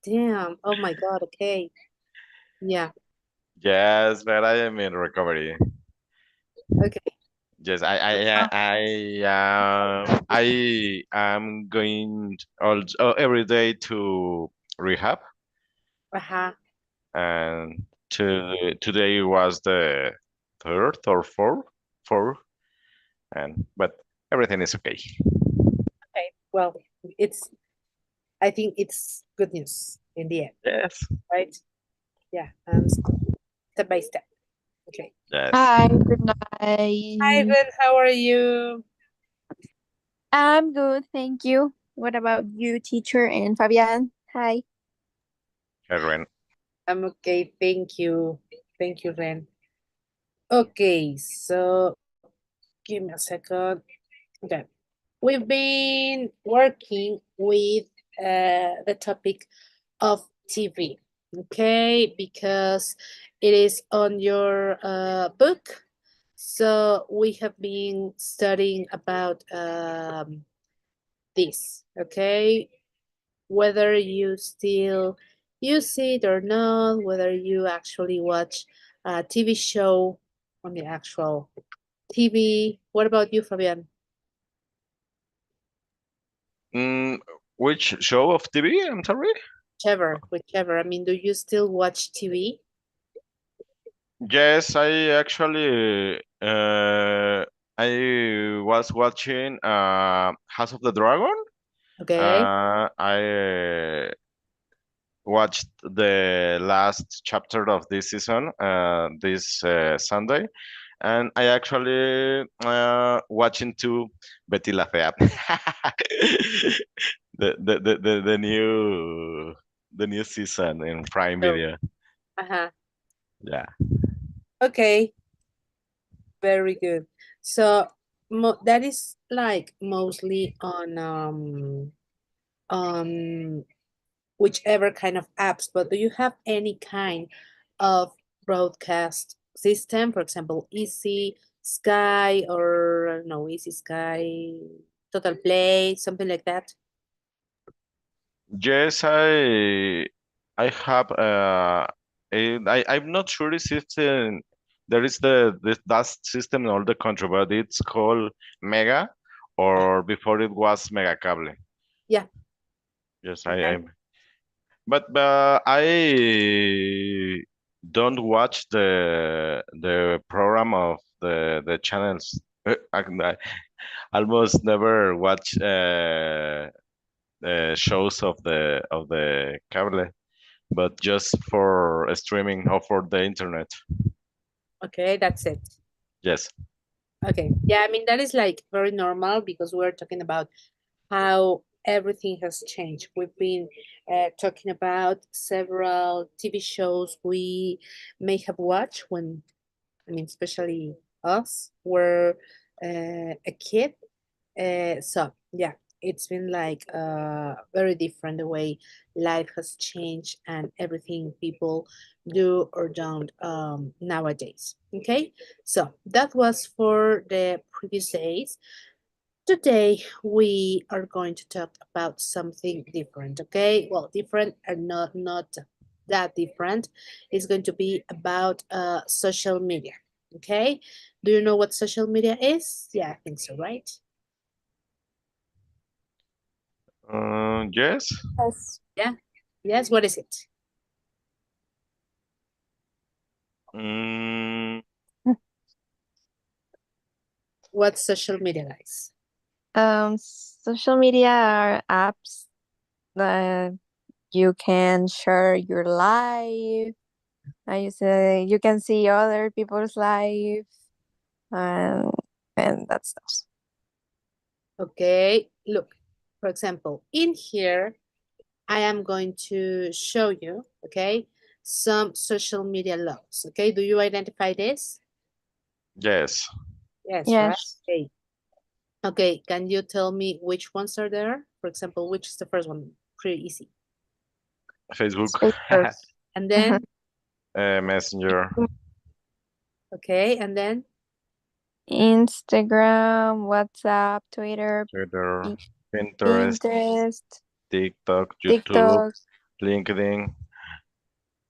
Damn. Oh my God. Okay. Yeah. Yes, but I am in recovery. Okay. Yes, Uh, I am going also every day to rehab, uh-huh. and today was the third or fourth, and but everything is okay. Okay. Well, it's, I think it's good news in the end, Yes, right? Yeah. And step by step. Okay. yes. Hi, good Hi, night. Ben. How are you? I'm good, thank you. What about you, teacher and Fabian? Hi. Heroin. I'm okay. Thank you. Thank you, Ren. Okay. So give me a second. Okay. We've been working with the topic of TV, okay, because it is on your book. So we have been studying about this, okay, whether you still use it or not, whether you actually watch a TV show on the actual TV. What about you, Fabian? Mm, which show of TV? I'm sorry. Whichever, whichever. I mean, do you still watch TV? Yes, I actually I was watching House of the Dragon. Okay. I watched the last chapter of this season this Sunday, and I actually watching too Betty La Fea, the new season in Prime So, Video. uh-huh. Yeah. Okay. Very good. So that is like mostly on whichever kind of apps, but do you have any kind of broadcast system? For example, Easy Sky or I don't know, Easy Sky, Total Play, something like that? Yes, I have I'm not sure if there is that system in all the country, but it's called Mega, or before it was Mega Cable. Yeah. Yes, Okay. but I don't watch the program of the channels. I almost never watch shows of the cable, but just for streaming or for the internet. Okay, that's it. Yes. Okay. Yeah, I mean that is like very normal because we're talking about how everything has changed. We've been talking about several TV shows we may have watched when, I mean, especially us, were a kid. So, yeah, it's been like very different the way life has changed and everything people do or don't nowadays. Okay, so that was for the previous days. Today we are going to talk about something different, okay? Well, different and not that different. It's going to be about social media, okay? Do you know what social media is? Yeah, I think so, right? Yes. Yes. Yeah. Yes, what is it? Mm, What's social media, guys? Social media are apps that you can share your life. I say you can see other people's life and and that stuff. Okay, look, for example, in here, I am going to show you, okay, some social media laws, okay? Do you identify this? yes. Yes, right? Yes. Okay. Okay, can you tell me which ones are there? For example, which is the first one? Pretty easy. Facebook, Facebook, And then, Messenger, okay, and then, Instagram, WhatsApp, Twitter, Twitter, P- Pinterest, Pinterest, TikTok, YouTube, TikTok. LinkedIn.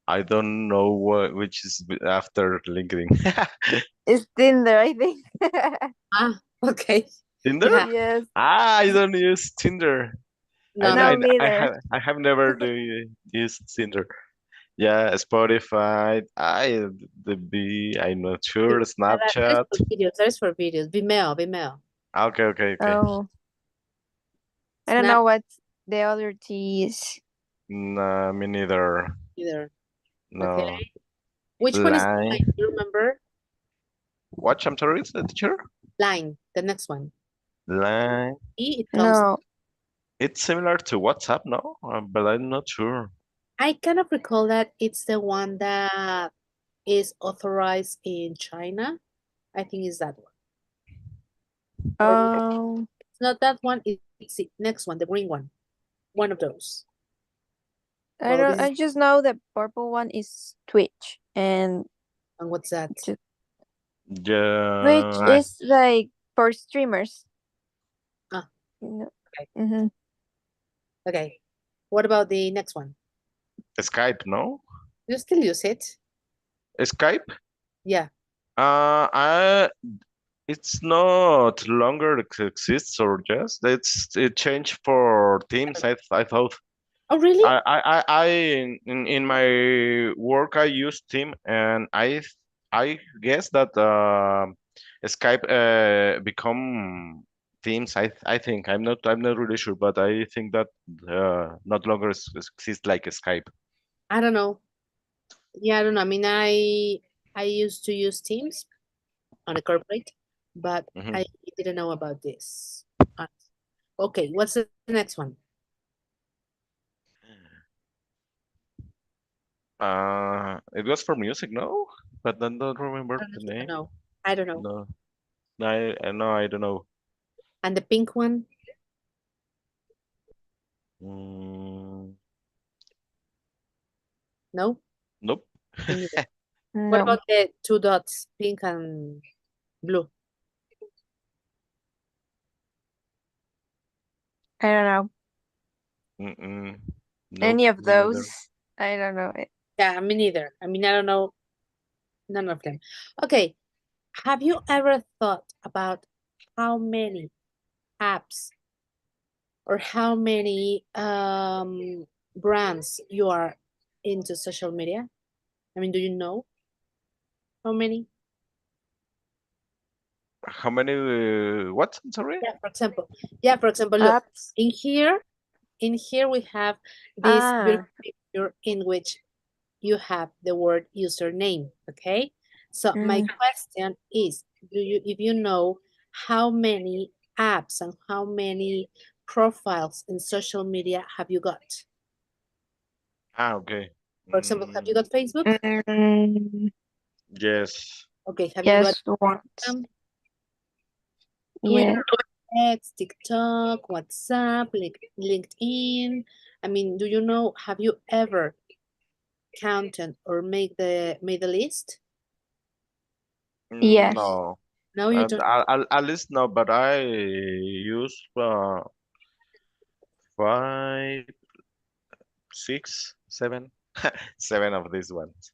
I don't know which is after LinkedIn. It's Tinder, I think. Ah, okay. Tinder? Yeah. Yes. Ah, I don't use Tinder. I No, I No, me. me I either. have I have never used Tinder. Yeah, Spotify. The B. I'm not sure. That is Snapchat. for videos. That is for videos. Vimeo, Vimeo. Okay, okay, okay. Oh, I don't Snap know what the other T is. Nah, me neither. either. Okay. No. Which one is Line. line? Do you remember? Watch, I'm sorry, it's the teacher. Line, the next one. Line. E, it comes. No. It's similar to WhatsApp, no? But I'm not sure. I kind of recall that it's the one that is authorized in China. I think it's that one. Or no, Um, it's not that one. It's the next one, the green one. One of those. I Well, this don't. is I just know the purple one is Twitch, and and what's that? ju- Twitch Yeah, is like for streamers. Ah, You okay. know. Okay. What about the next one? Skype, no? You still use it? Skype? Yeah. I it's not longer exists or just it changed for Teams. I thought Oh, really? I in my work I use Team and I guess that Skype become Teams. I think I'm not really sure, but I think that not longer exists like Skype. I don't know. Yeah, I don't know. I mean, I used to use Teams on a corporate, but Hmm. I didn't know about this. Uh, Okay, what's the next one? It was for music, no? But I don't remember the Honestly, I don't name. know. I don't know. No, no, I don't know. And the pink one? Mm, No, nope. me neither. What No, about the two dots, pink and blue? I don't know Mm-mm. Nope, any of me neither. those. I don't know it. Yeah, me neither. I mean, I don't know none of them. Okay, have you ever thought about how many apps or how many brands you are into social media? I mean, do you know how many? How many? What? I'm sorry. Yeah, for example, look, Apps. in here, we have this Ah. beautiful picture in which you have the word username, okay? So my Mm, question is, do you if you know how many apps and how many profiles in social media have you got? Ah, okay. For example, have you Mm, got Facebook? mm, yes. Okay, have you got yes, once. Instagram, Twitter, Yeah. X, TikTok, WhatsApp, LinkedIn? I mean, do you know, have you ever counted or made the list? Yes. No. No, you don't. At least no, but I use five, six, seven, seven of these ones.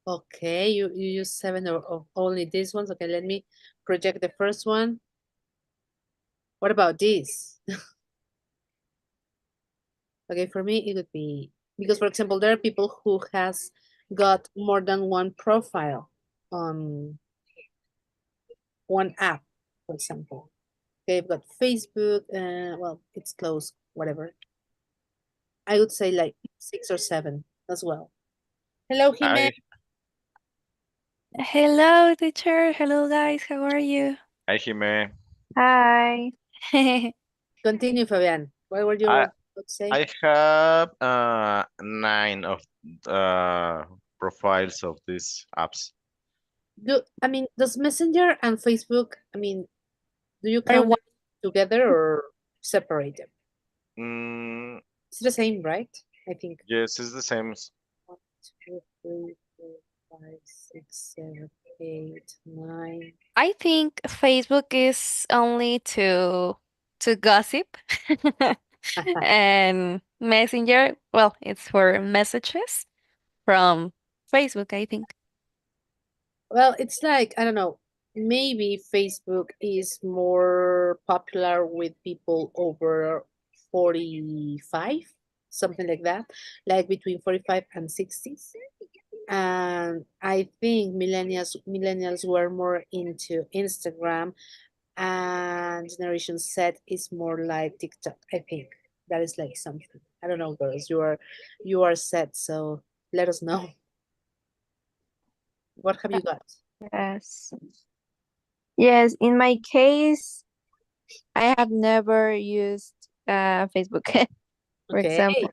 Okay, you use seven or only these ones. Okay, let me project the first one. What about this? Okay, for me it would be because, for example, there are people who has got more than one profile on one app, for example. Okay, I've got Facebook. Well, it's closed. Whatever. I would say like six or seven as well. Hello, Jime. I Hello, teacher. Hello, guys. How are you? I Jime. Hi. Continue, Fabian. What were you I about to say? I have nine of profiles of these apps. I mean, does Messenger and Facebook, I mean, do you I count them together or separate them? Mm, It's the same, right? I think. yes, it's the same. 1, 2, 3, 4, 5, 6, 7, 8, 9. I think Facebook is only to gossip. And Messenger, well, it's for messages from Facebook, I think. Well, it's like, I don't know, maybe Facebook is more popular with people over 45, something like that, like between 45 and 60s. And I think millennials were more into Instagram, and Generation Z is more like TikTok. I think that is like something. I don't know, girls. You are set, so let us know. What have you got? Yes. Yes, in my case, I have never used Facebook, for Okay, example.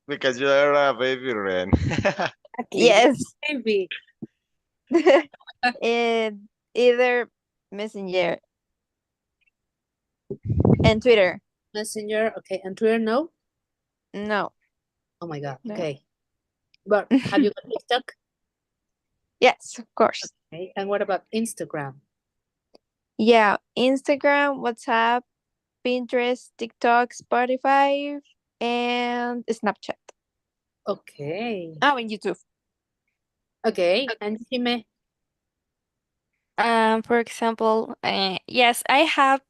Because Even you are a baby, Ren. exactly. yes, Maybe. in either Messenger and Twitter. Messenger, okay, and Twitter, no. No, Oh my God, no. okay. But have you got TikTok? Yes, of course. Okay, and what about Instagram? Yeah, Instagram, WhatsApp, Pinterest, TikTok, Spotify, and Snapchat. Okay, Oh, and YouTube. okay, and Jime, For example, yes, I have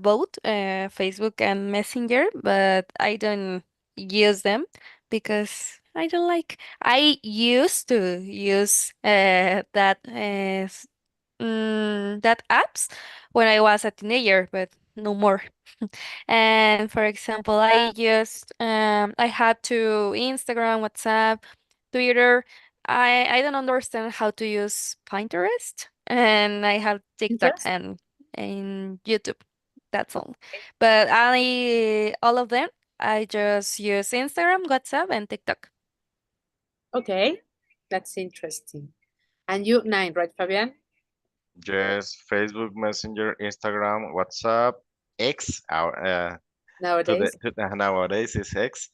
both Facebook and Messenger, but I don't use them because I don't like. I used to use that apps when I was a teenager, but no more. And for example, I had to Instagram, WhatsApp, Twitter. I don't understand how to use Pinterest, and I have TikTok Pinterest. and YouTube. That's all. But I all of them I just use Instagram, WhatsApp, and TikTok. Okay, that's interesting. And you, nine, right, Fabian? Yes, Facebook, Messenger, Instagram, WhatsApp, X, Nowadays. nowadays is X,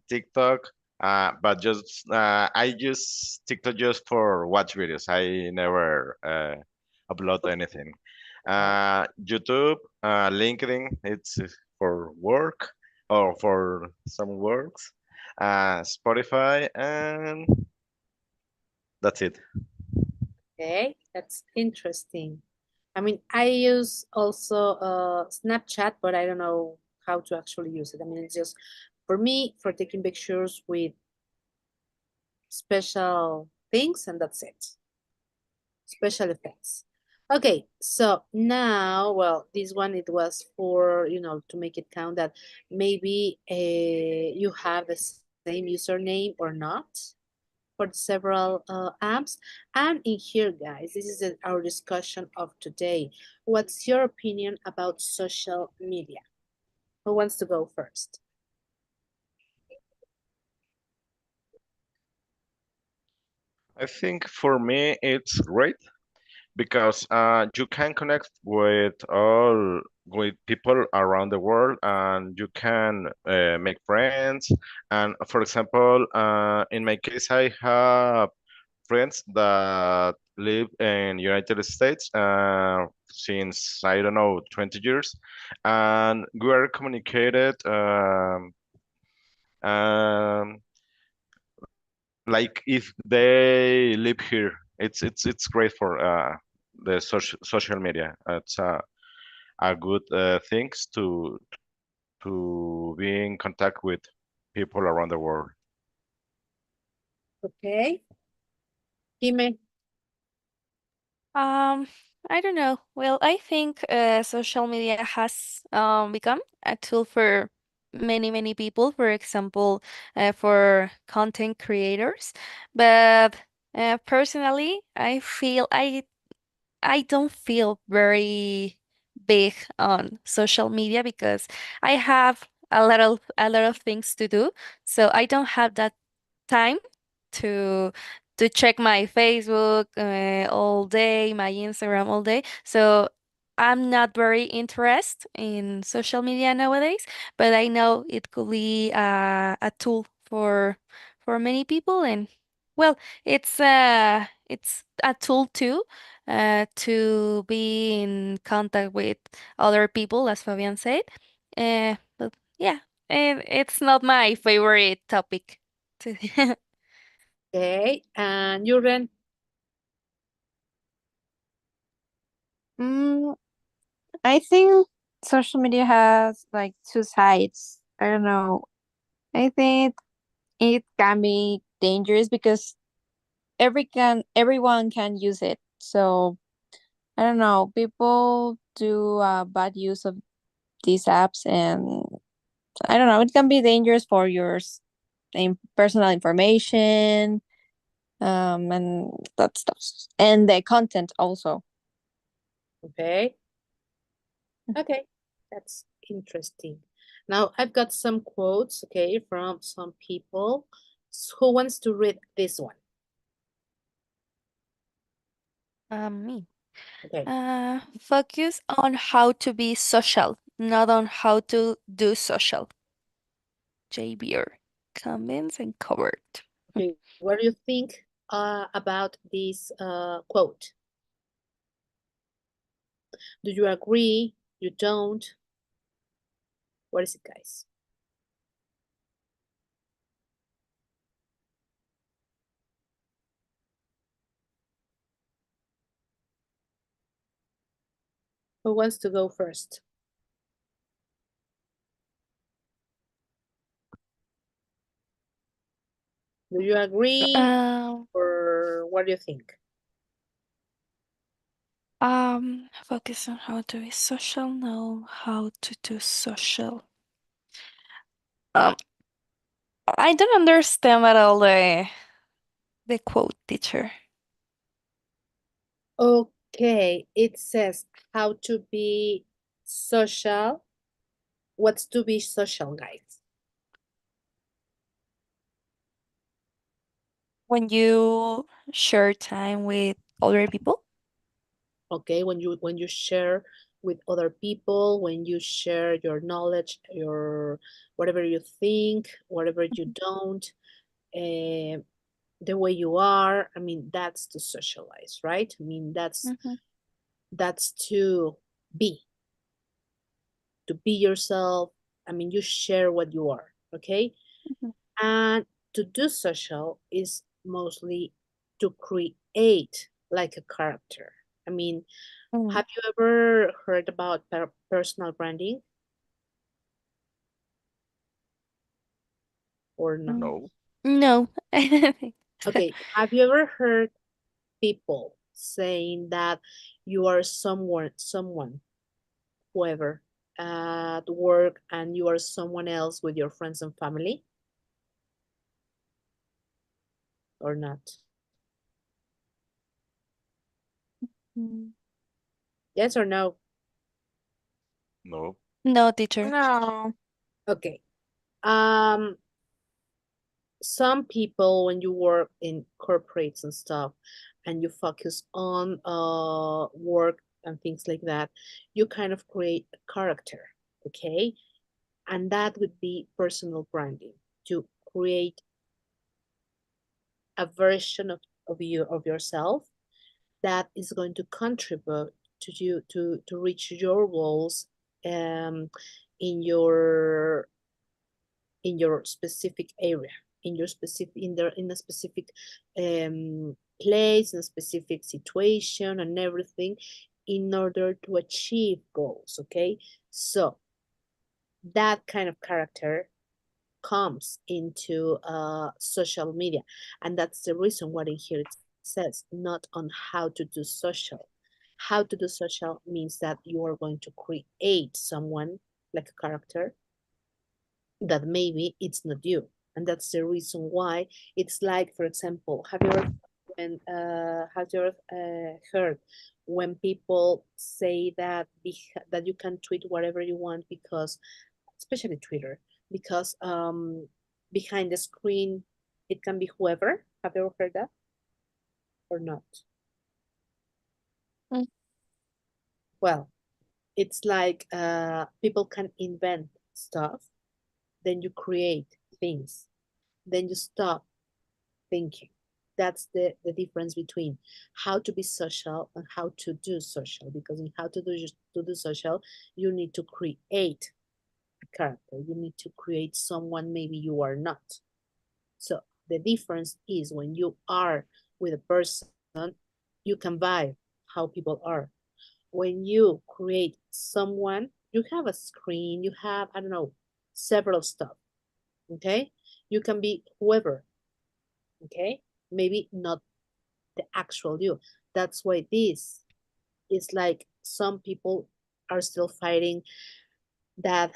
TikTok, but just I use TikTok just for watch videos. I never upload anything. YouTube, LinkedIn, it's for work or for some works. Spotify, and that's it. Okay, that's interesting. I mean, I use also Snapchat, but I don't know how to actually use it. I mean, it's just for me for taking pictures with special things, and that's it. Special effects. Okay, so now, well, this one it was for to make it count that maybe you have the same username or not for several apps. And in here, guys, this is our discussion of today. What's your opinion about social media? Who wants to go first? I think for me it's great because you can connect with people around the world, and you can make friends. And for example, in my case, I have friends that live in United States since I don't know 20 years, and we are communicated. Like if they live here, it's great for the social media. It's a good things to be in contact with people around the world. Okay, Jime. Um, I don't know. Well, I think social media has become a tool for many people, for example, for content creators. But personally, I don't feel very big on social media because I have a lot of things to do, so I don't have that time to check my Facebook all day, my Instagram all day. So I'm not very interested in social media nowadays, but I know it could be a tool for many people, and well, it's a tool too to be in contact with other people, as Fabian said. But yeah, and it's not my favorite topic. To Okay, and you Ren. Mm, I think social media has like two sides. I don't know. I think it can be dangerous because everyone can use it. So I don't know. People do bad use of these apps, and I don't know. It can be dangerous for your personal information, and that stuff, and the content also. Okay, okay, that's interesting. Now I've got some quotes, okay, from some people. Who wants to read this one? me. Okay, Focus on how to be social, not on how to do social. JBR. Comments and covered. okay. What do you think about this quote? Do you agree? You don't? What is it, guys? Who wants to go first? Do you agree Um, or what do you think? Focus on how to be social, know how to do social. Um, I don't understand at all the quote, teacher. Okay, it says how to be social. What's to be social, guys? When you share time with other people. Okay, when you share with other people, when you share your knowledge, your whatever you think, whatever you Mhm, don't, uh, the way you are. I mean, that's to socialize, right? I mean, mhm, that's be to be yourself. I mean, you share what you are, okay? mhm, And to do social is mostly to create like a character. I mean, mm, have you ever heard about personal branding or not? mm. No, No, I don't think so. Okay, have you ever heard people saying that you are someone, whoever, at work and you are someone else with your friends and family or not? Mm. Yes or no? no, No, teacher. No. Okay. Um, some people when you work in corporates and stuff and you focus on work and things like that, you kind of create a character, okay? And that would be personal branding, to create a version of you of yourself that is going to contribute to you to reach your goals um, in your specific area, in your specific in a specific place, in a specific situation and everything, in order to achieve goals, okay? So that kind of character comes into social media, and that's the reason why in here it says not on how to do social. How to do social means that you are going to create someone like a character that maybe it's not you, and that's the reason why it's like, for example, have you ever heard when people say that that you can tweet whatever you want because, especially Twitter, because behind the screen it can be whoever. Have you ever heard that or not? Mm. Well, it's like people can invent stuff, then you create things, then you stop thinking. That's the difference between how to be social and how to do social. Because in how to do social, you need to create character. You need to create someone maybe you are not. So the difference is when you are with a person, you can vibe how people are. When you create someone, you have a screen, you have, I don't know, several stuff. Okay? You can be whoever. Okay? Maybe not the actual you. That's why this is like some people are still fighting that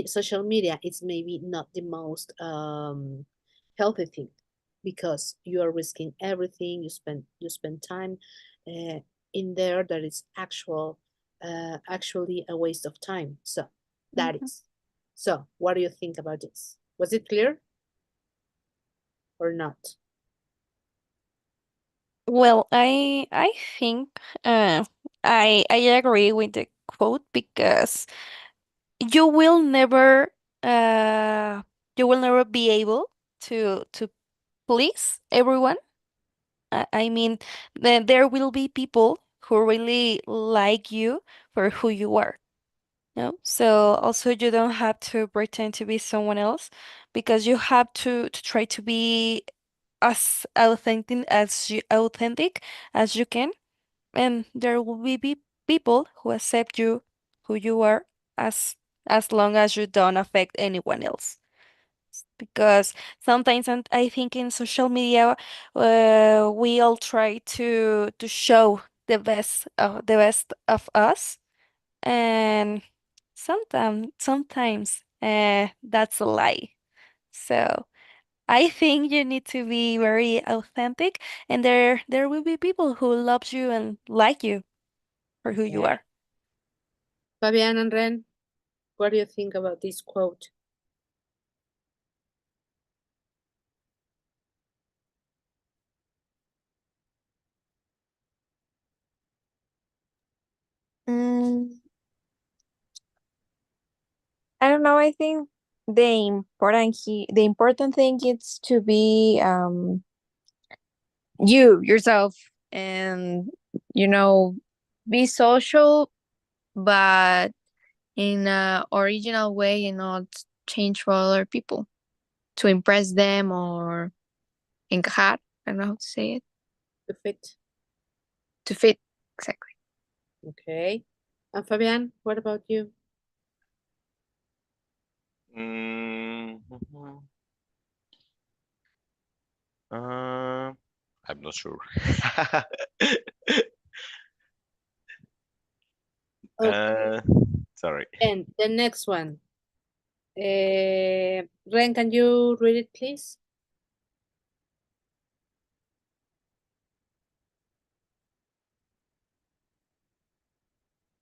social media is maybe not the most healthy thing because you are risking everything. You spend time uh, in there that is actually a waste of time. So that Mhm. is. So what do you think about this? Was it clear or not? Well, I think I agree with the quote because you will never uh you will never be able to please everyone. I mean, then there will be people who really like you for who you are. No, so also you don't have to pretend to be someone else because you have to try to be as authentic as you can, and there will be people who accept you who you are as as long as you don't affect anyone else. Because sometimes and I think in social media, we all try to show the best of us, and sometimes that's a lie. So I think you need to be very authentic, and there will be people who loves you and like you for who you Okay. are. Fabian and Ren, what do you think about this quote? Mm, I don't know. I think the important thing is to be you yourself, and you know be social, but in a original way, and not change for other people to impress them or encajar. I don't know how to say it. To fit. To fit. Exactly. Okay. And Fabian, what about you? Mm, uh, I'm not sure. Okay. uh, Sorry. And the next one. Ren, can you read it, please?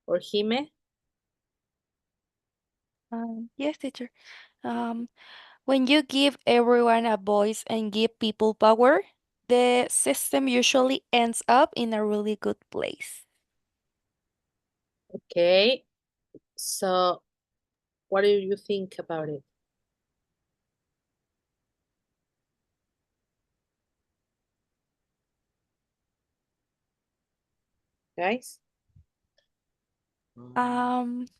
Or Hime? Yes, teacher. Um, when you give everyone a voice and give people power, the system usually ends up in a really good place. Okay. So, what do you think about it, guys?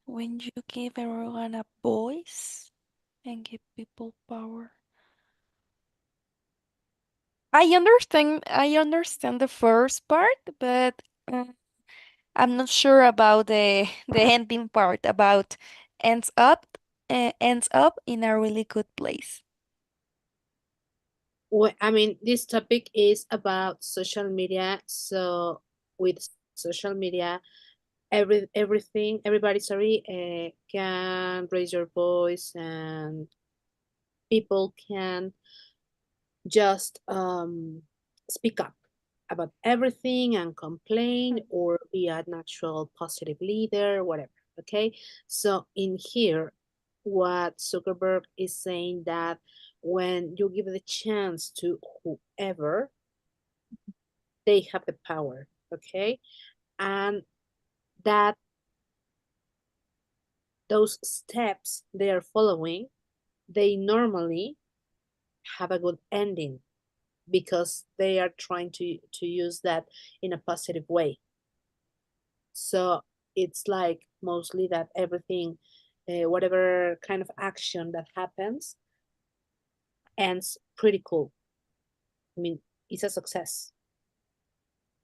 When you give everyone a voice and give people power. I understand the first part, but uh, I'm not sure about the the ending part about ends up ends up in a really good place. Well, I mean, this topic is about social media. So, with social media, everybody, sorry, can raise your voice and people can just speak up about everything and complain or be an actual positive leader, whatever. Okay. So in here, what Zuckerberg is saying that when you give the chance to whoever, they have the power. Okay. And that those steps they are following, they normally have a good ending because they are trying to use that in a positive way. So it's like mostly that everything whatever kind of action that happens ends pretty cool. I mean, it's a success.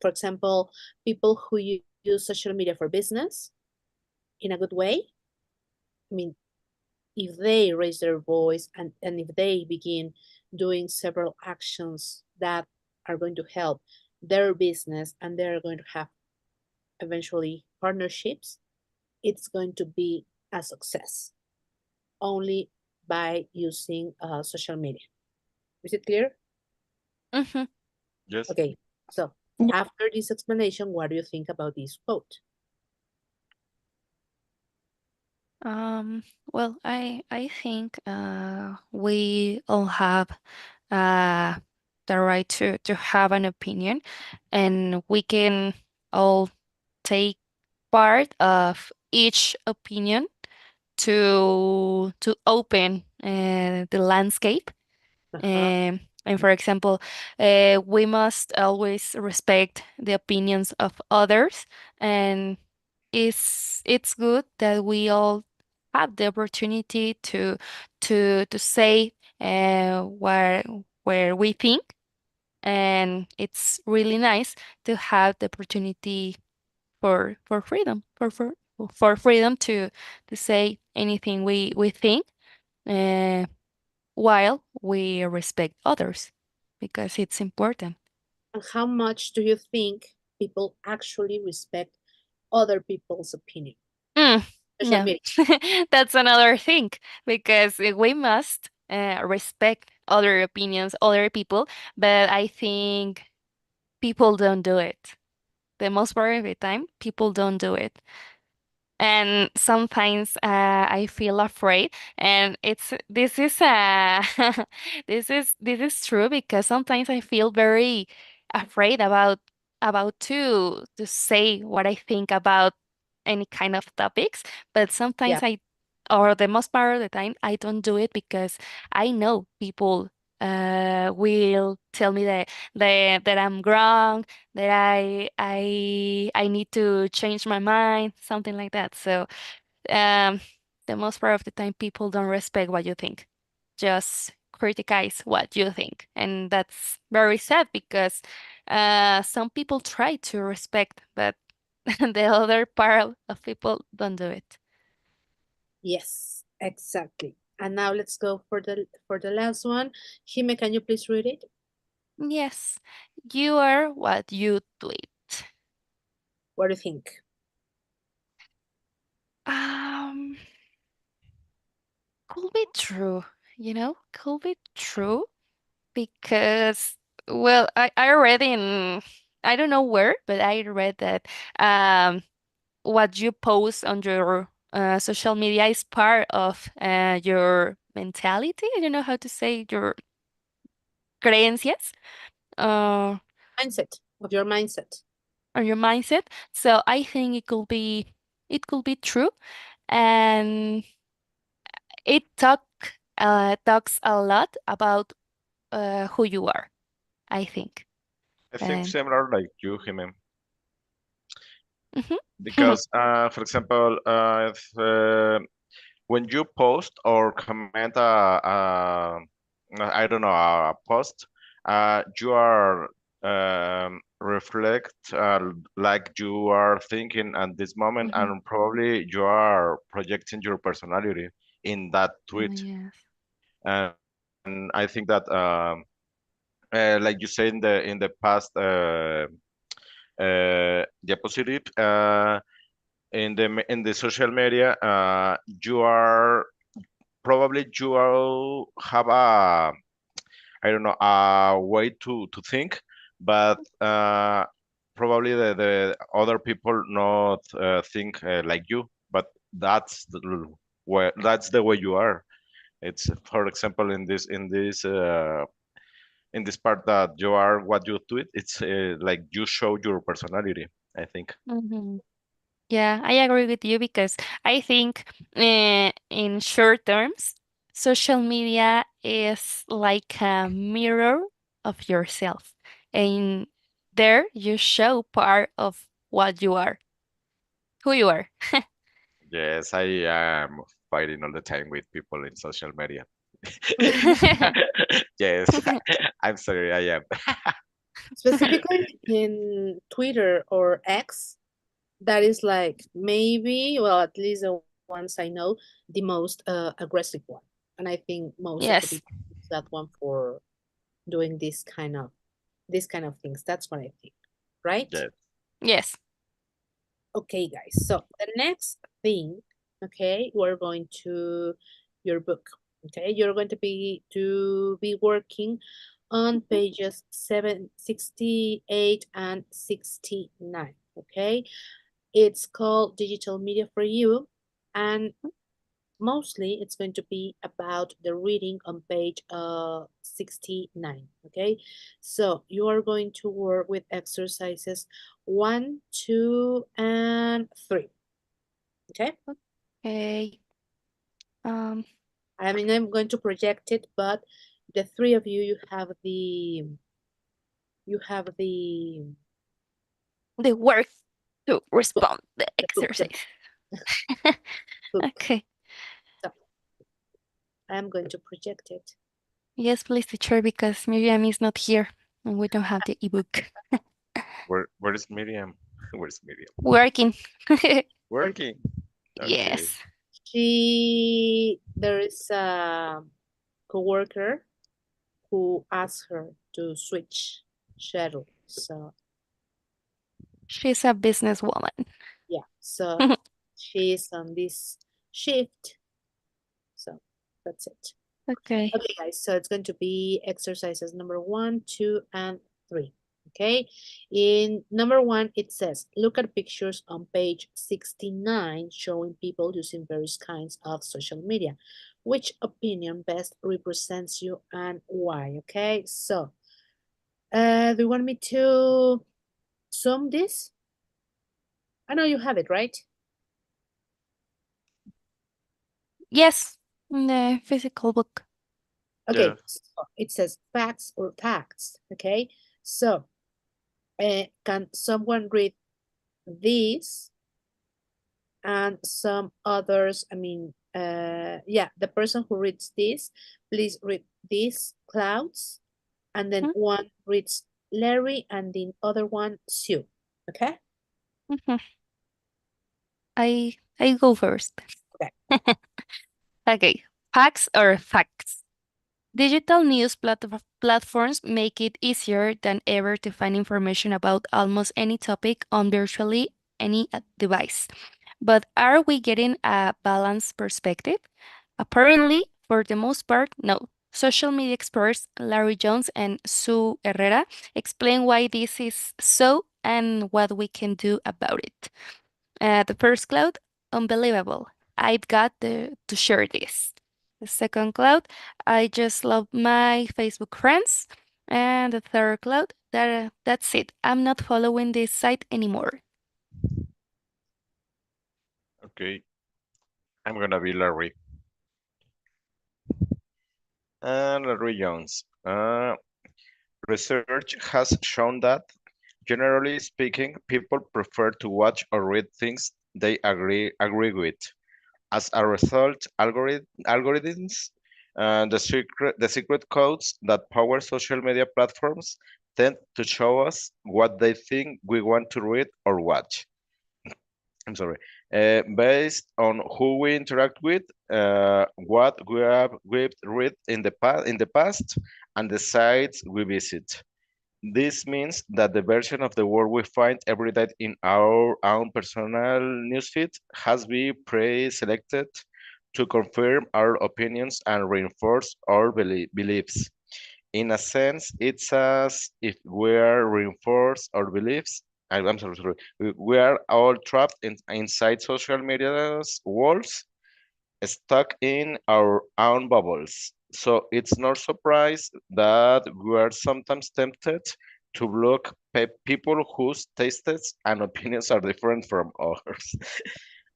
For example, people who use social media for business in a good way, I mean, if they raise their voice and if they begin doing several actions that are going to help their business and they're going to have eventually partnerships, it's going to be a success only by using social media. Is it clear? Mm-hmm. Yes. Okay, so Yeah. after this explanation, what do you think about this quote? Well, I think we all have uh the right to have an opinion, and we can all take part of each opinion to open the landscape. Uh-huh. And for example, we must always respect the opinions of others, and it's good that we all have the opportunity to say where we think, and it's really nice to have the opportunity for freedom for freedom to say anything we think, uh, while we respect others, because it's important. And how much do you think people actually respect other people's opinion? Mm, Social no, media. that's another thing, because we must respect other opinions, other people, but I think people don't do it. The most part of the time, people don't do it. And sometimes I feel afraid, and it's this is this is true, because sometimes I feel very afraid about to say what I think about any kind of topics, but Yeah, sometimes or the most part of the time, I don't do it because I know people will tell me that I'm wrong, that I need to change my mind, something like that. So um, the most part of the time, people don't respect what you think, just criticize what you think, and that's very sad, because some people try to respect, but the other part of people don't do it. yes, exactly. And now let's go for the last one. Hime, can you please read it? Yes, you are what you tweet. What do you think? Um, could be true, could be true, because, well, I read in, I don't know where, but I read that um what you post on your social media is part of your mentality. I don't know how to say, your creencias, uh, Mindset, of your mindset. or your mindset. So I think it could be true, and it talks a lot about who you are, I think. I think And similar like you, Jimmy. mhm. Because, for example, if, when you post or comment I don't know, a post, you are reflect like you are thinking at this moment, Mhm. and probably you are projecting your personality in that Oh, tweet. yes. And I think that, like you say in the past diapositive, in the social media, you are probably have a, I don't know, a way to think, but probably the other people not think like you, but that's the way you are. It's, for example, in this part that you are what you tweet. It's like you show your personality, I think. Mhm. Yeah, I agree with you, because I think in short terms, social media is like a mirror of yourself. And there you show part of what you are, who you are. Yes, I am. fighting all the time with people in social media. Yes, I'm sorry, I am. Specifically in Twitter or X, that is like maybe, well, at least the ones I know, the most aggressive one. And I think most of the people Yes. use that one for doing this kind of things. That's what I think, right? Yes. Yes. Okay, guys. So the next thing, okay, we're going to your book. Okay, you're going to be working on pages 768 and 69. Okay, it's called Digital Media for You, and mostly it's going to be about the reading on page 69. Okay, so you are going to work with exercises 1, 2, and 3. Okay, Okay. Um, I mean, I'm going to project it, but the three of you, you have the the work to book, respond the the book, the exercise. book. Okay. So I'm going to project it. Yes, please, teacher, because Miriam is not here and we don't have the ebook. Where is Miriam? Where's Miriam? Working. Working. Working. Okay. Yes. There is a coworker who asked her to switch schedule. So She's a businesswoman. yeah, so she's on this shift. So that's it. Okay. Okay, guys, so it's going to be exercises number 1, 2, and 3. Okay, in number 1, it says, look at pictures on page 69 showing people using various kinds of social media. Which opinion best represents you and why? Okay, so do you want me to zoom this? I know you have it, right? Yes, in the physical book. Okay, Yes. so it says facts or facts. Okay, so can someone read this and some others? I mean, yeah, the person who reads this, please read these clouds, and then Mhm, one reads Larry and the other one Sue. Okay. mhm. I go first. Okay. Okay. Facts or facts? Digital news platforms make it easier than ever to find information about almost any topic on virtually any device. But are we getting a balanced perspective? Apparently, for the most part, no. Social media experts Larry Jones and Sue Herrera explain why this is so and what we can do about it. The first cloud, unbelievable. I've got to share this. The second cloud, I just love my Facebook friends. And the third cloud, that's it. I'm not following this site anymore. Okay. I'm gonna be Larry. Larry Jones. Research has shown that, generally speaking, people prefer to watch or read things they agree with. As a result, algorithms and the secret codes that power social media platforms tend to show us what they think we want to read or watch. I'm sorry. Based on who we interact with, what we've read in the past, and the sites we visit. This means that the version of the world we find every day in our own personal newsfeed has been pre-selected to confirm our opinions and reinforce our beliefs. In a sense, it's as if we are reinforced our beliefs. I'm sorry. We are all trapped inside social media's walls, stuck in our own bubbles. So it's no surprise that we are sometimes tempted to block people whose tastes and opinions are different from ours.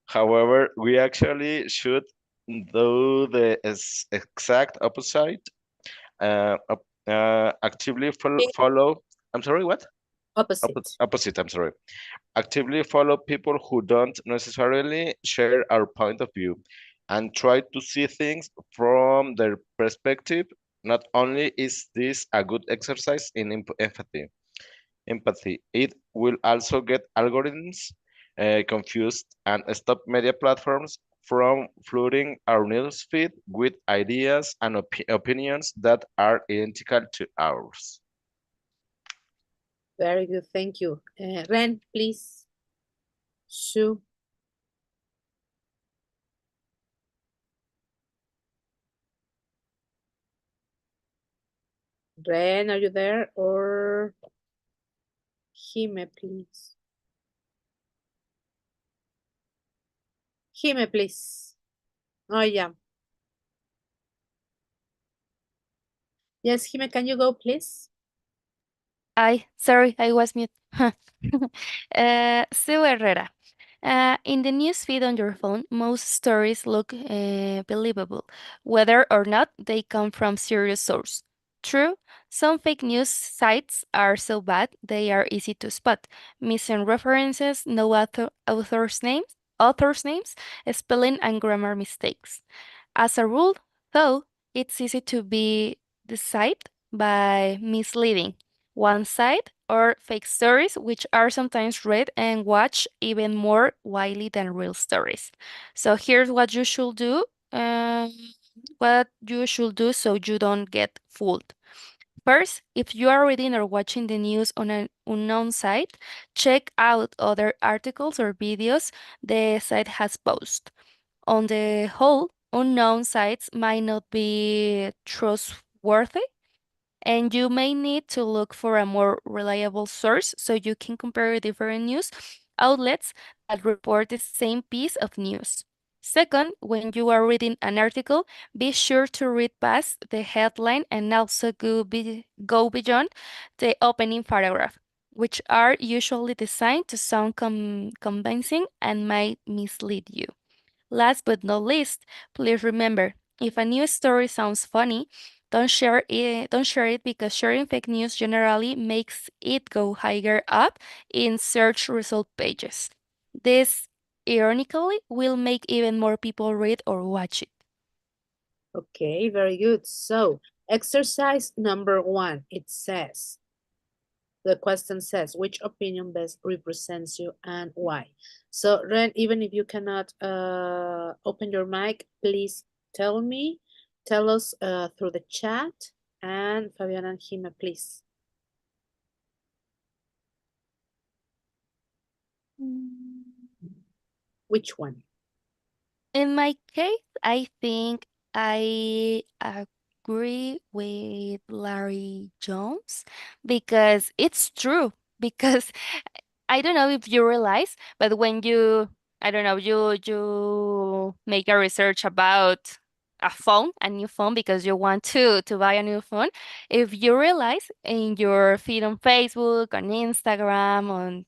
However, we actually should do the exact opposite. Actively follow. I'm sorry, what? Opposite. Opposite. I'm sorry. Actively follow people who don't necessarily share our point of view. and try to see things from their perspective. Not only is this a good exercise in empathy, it will also get algorithms confused and stop media platforms from flooding our news feed with ideas and opinions that are identical to ours. Very good. Thank you. Ren, please. Sue. Ren, are you there? Or Hime, please. Hime, please. Oh, yeah. Yes, Hime, can you go, please? Sorry, I was mute. Sue Herrera. In the newsfeed on your phone, most stories look believable, whether or not they come from serious source. True, some fake news sites are so bad they are easy to spot. Missing references, no authors' names, spelling and grammar mistakes. As a rule, though, it's easy to be deceived by misleading one side or fake stories, which are sometimes read and watched even more widely than real stories. So here's what you should do. So you don't get fooled. First, if you are reading or watching the news on an unknown site, check out other articles or videos the site has posted. On the whole, unknown sites might not be trustworthy, and you may need to look for a more reliable source so you can compare different news outlets that report the same piece of news. Second, when you are reading an article, be sure to read past the headline and also go beyond the opening paragraph, which are usually designed to sound convincing and might mislead you. Last but not least, please remember, if a news story sounds funny, don't share it because sharing fake news generally makes it go higher up in search result pages. This ironically will make even more people read or watch it. Okay, very good. So, exercise number 1, it says, the question says, which opinion best represents you and why? So, Ren, even if you cannot open your mic, please tell us through the chat. And Fabiana and Hima, please. Which one? In my case, I think I agree with Larry Jones because it's true. Because I don't know if you realize, but when I don't know, you make a research about a new phone because you want to buy a new phone. If you realize in your feed on Facebook, on Instagram, on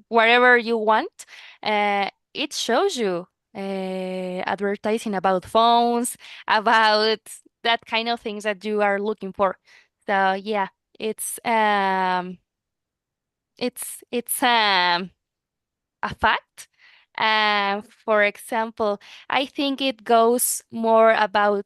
wherever you want, it shows you advertising about phones, about that kind of things that you are looking for. So yeah, it's um it's a fact. For example, I think it goes more about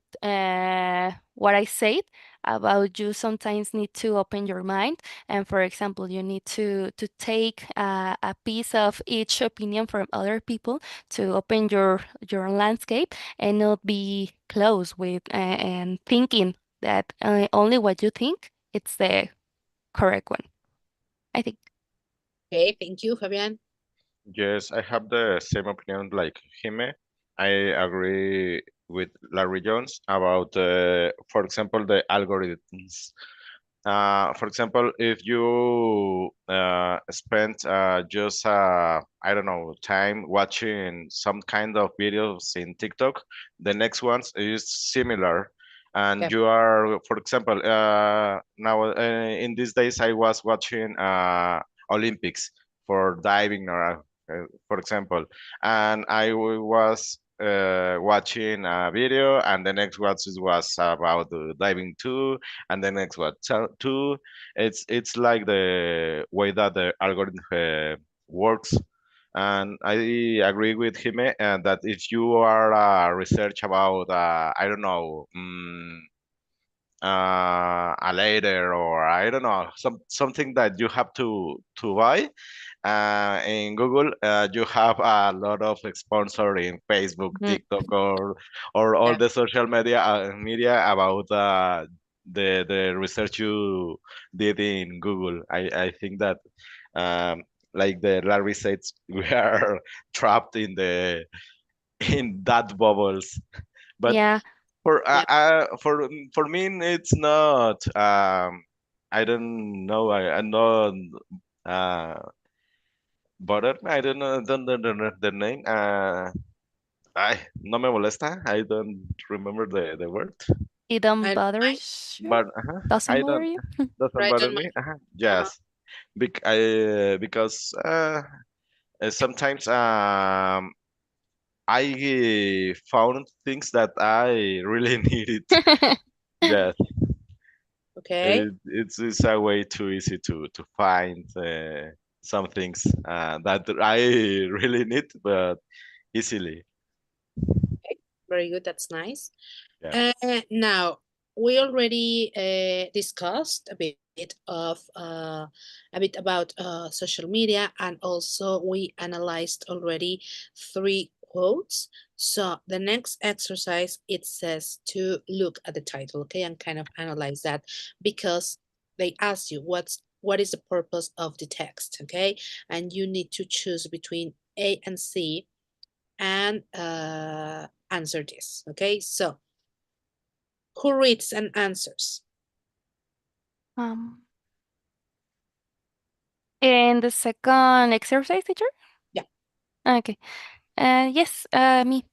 what I said about you sometimes need to open your mind, and for example, you need to take a piece of each opinion from other people to open your landscape and not be close with and thinking that only what you think it's the correct one. I think. Okay, thank you, Fabian. Yes, I have the same opinion like Jime. I agree with Larry Jones about, for example, the algorithms. For example, if you spend just I don't know time watching some kind of videos in TikTok, the next ones is similar, and Okay. you are, for example, now in these days I was watching Olympics for diving or for example, and was watching a video, and the next was about diving too, and the next one too. It's like the way that the algorithm works. And I agree with him that if you are research about I don't know a later or I don't know something that you have to buy in Google, you have a lot of sponsor in Facebook, Mhm. TikTok, or all Yeah. the social media about the research you did in Google. I think that um, like the Larry said, we are trapped in the in that bubbles. But Yeah. Yeah. for me, it's not. I don't know. I'm not. Uh, Butter, I don't know the name. Ay, no me molesta. I don't remember the word. It don't I don't bother mind. you? But Doesn't I bother don't you? doesn't Right bother on me. mind. Uh-huh. Yes, because sometimes I found things that I really needed. Yes, Okay. it's a way too easy to find some things that I really need, but easily. Okay. Very good. That's nice. Yeah. Now, we already discussed a bit about social media, and also we analyzed already three quotes. So the next exercise, it says to look at the title, okay, and kind of analyze that, because they ask you what is the purpose of the text, okay, and you need to choose between A and C, and answer this, okay. So who reads and answers? Um, and the second exercise, teacher? Yeah. Okay. Yes, me.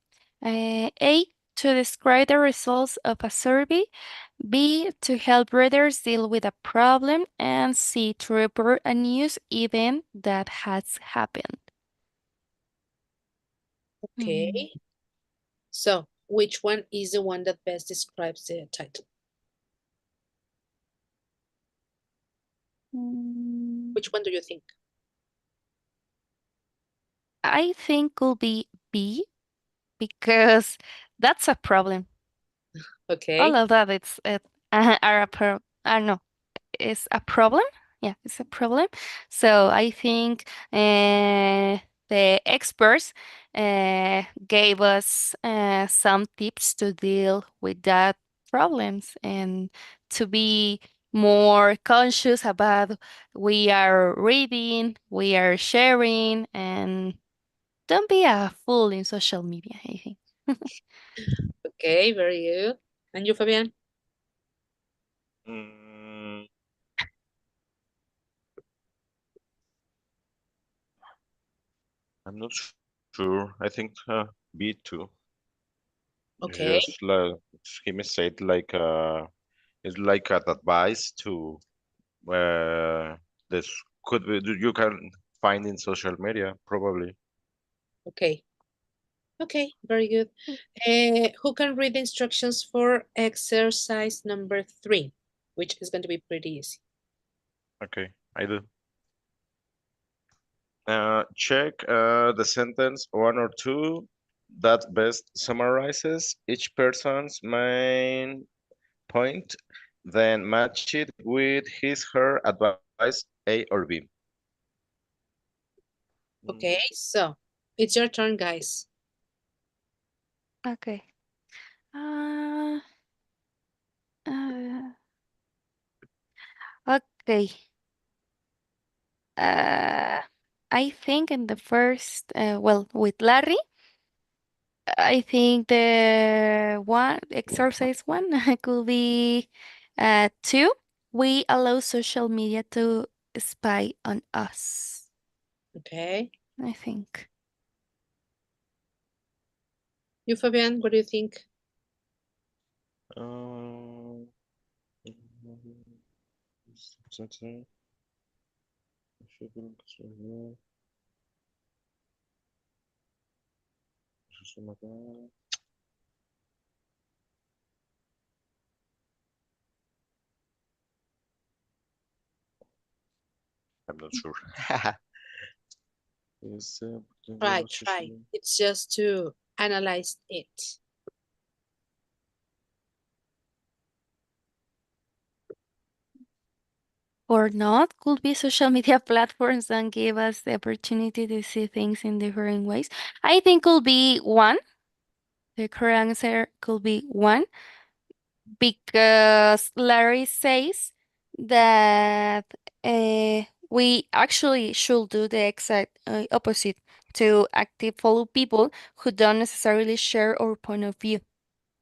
A, to describe the results of a survey. B, to help readers deal with a problem. And C, to report a news event that has happened. Mm. Okay. So which one is the one that best describes the title? Mm, Which one do you think? I think will be B because that's a problem. All Okay. of that it's are a no, is a problem. Yeah, it's a problem. So I think the experts gave us some tips to deal with that problems and to be more conscious about we are reading, we are sharing, and don't be a fool in social media, I think. Okay, very good. And you, Fabian? Mm, I'm not sure. I think B too. Okay. Just like him said, it's like an advice to this could be you can find in social media probably. Okay. Okay, very good. Who can read the instructions for exercise number 3, which is going to be pretty easy? Okay, I do. Check the sentence one or two that best summarizes each person's main point, then match it with his her advice A or B. Mm, Okay, so it's your turn, guys. Okay. Uh, uh, okay. Uh, I think in the first, well, with Larry, I think the one exercise one could be two. We allow social media to spy on us. Okay. I think. You, Fabian, what do you think? Um, I'm not sure. Is Try, social try. It's just to analyze it. Or not, could be social media platforms that give us the opportunity to see things in different ways. I think could be one. The correct answer could be one because Larry says that we actually should do the exact opposite to active follow people who don't necessarily share our point of view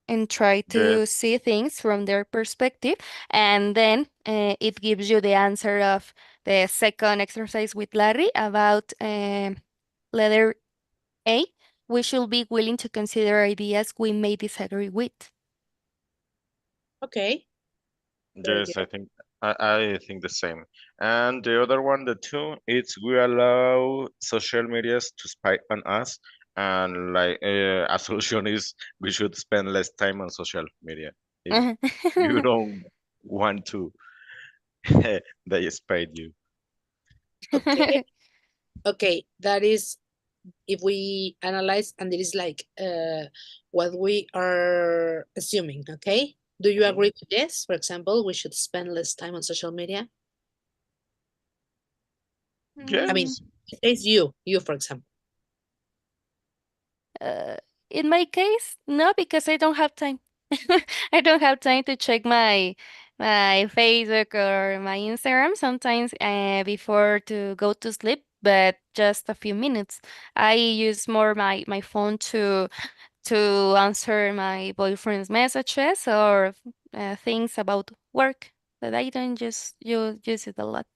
and try to Yes, see things from their perspective. And then it gives you the answer of the second exercise with Larry about letter A. We should be willing to consider ideas we may disagree with. Okay, very yes, good. I think the same. And the other one, the two, it's we allow social medias to spy on us, and like a solution is we should spend less time on social media if you don't want to they spy you. Okay, okay. That is if we analyze and it is like what we are assuming. Okay, do you Mhm. agree to this? For example, we should spend less time on social media. I mean, Yes. it says you for example. Uh, in my case, no, because I don't have time. I don't have time to check my Facebook or my Instagram sometimes before to go to sleep, but just a few minutes. I use more my phone to answer my boyfriend's messages or things about work, but I don't just use it a lot.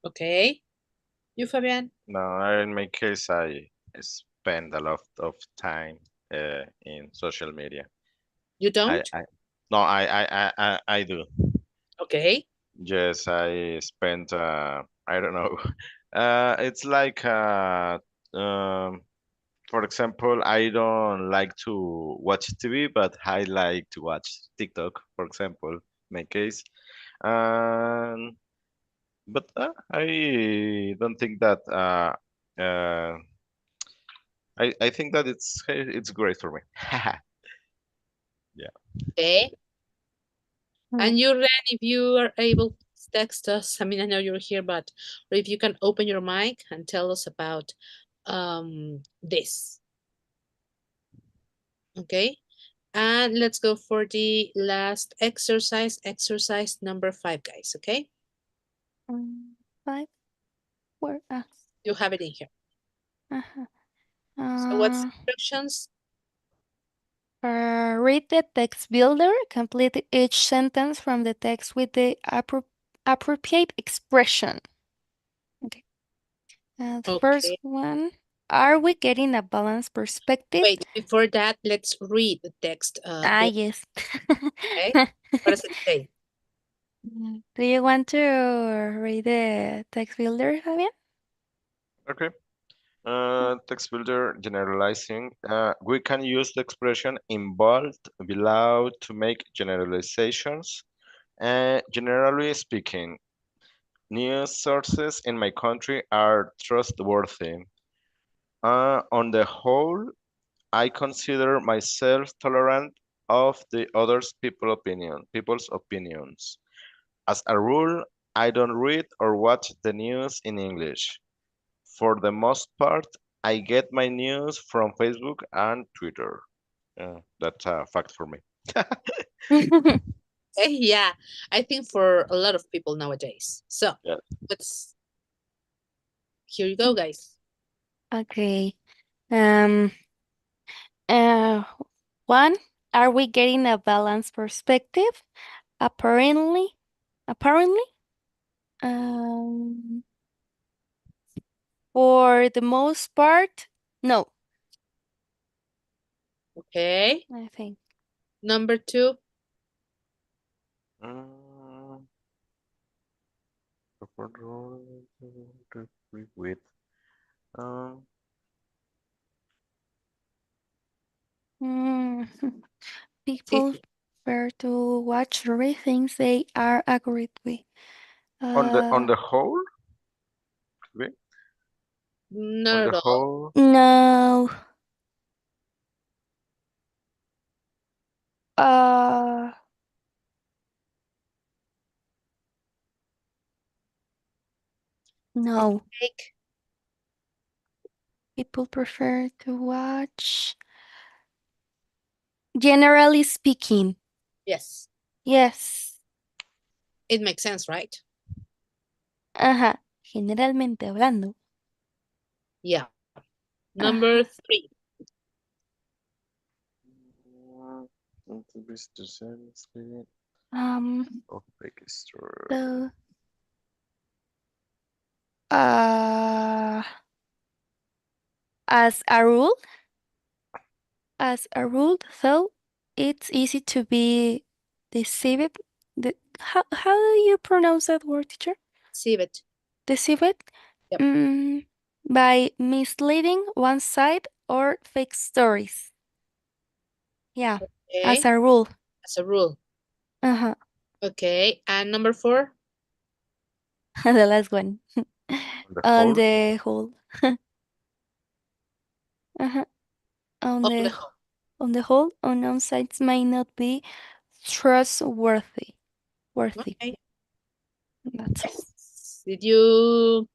Okay, you Fabian. No, in my case, I spend a lot of time in social media. You don't. I no, I do. Okay, Yes, I spent I don't know. It's like for example, I don't like to watch TV, but I like to watch TikTok, for example, my case. And but I don't think that uh I think that it's great for me. Yeah. okay. Mm. And you, Ren, if you are able, please text us. I mean, I know you're here, but or if you can open your mic and tell us about this. Okay. And let's go for the last exercise, exercise number 5, guys. Okay. Um, Five, where? You have it in here. Uh-huh. So what's Uh, instructions? Read the text builder. Complete each sentence from the text with the appropriate expression. Okay. The first Okay. one. Are we getting a balanced perspective? Wait, before that, let's read the text. Ah, yes. Okay. What does it say? Do you want to read the text builder, Fabian? Okay. Text builder generalizing. We can use the expression involved below to make generalizations. Generally speaking, news sources in my country are trustworthy. On the whole, I consider myself tolerant of the people's opinions. As a rule, I don't read or watch the news in English. For the most part, I get my news from Facebook and Twitter. That's a fact for me. Yeah, I think for a lot of people nowadays. So Yeah. let's, here you go, guys. Okay. Um, uh, One, are we getting a balanced perspective? Apparently, apparently, um, for the most part, no, Okay. I think. Number 2. Mm, with um, Mm, Sí, people sí. prefer to watch or read things they are agreed with. on the Uh, whole, okay. Not On at the all. whole, No. Uh, no. Like, People prefer to watch. Generally speaking, yes, yes. it makes sense, right? Ajá. Generalmente hablando. Yeah. Number Ajá. 3. Um, Uzbekistan. so, uh, as a rule, though, it's easy to be deceived. How do you pronounce that word, teacher? See it. Deceived? Yep. By misleading one side or fake stories. Yeah, as Okay. a rule. As a rule. Uh-huh. Okay. And number 4. The last one. On the On whole, the whole. Uh-huh. On On the the wh- whole. on the whole, unknown sites may not be trustworthy. Worthy. Okay. That's all. Did you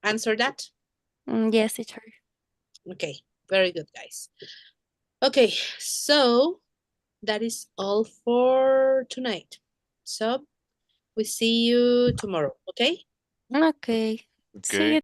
answer that? Yes, teacher. Okay. Very good, guys. Okay. So that is all for tonight. So we see you tomorrow. Okay. Okay. See okay. you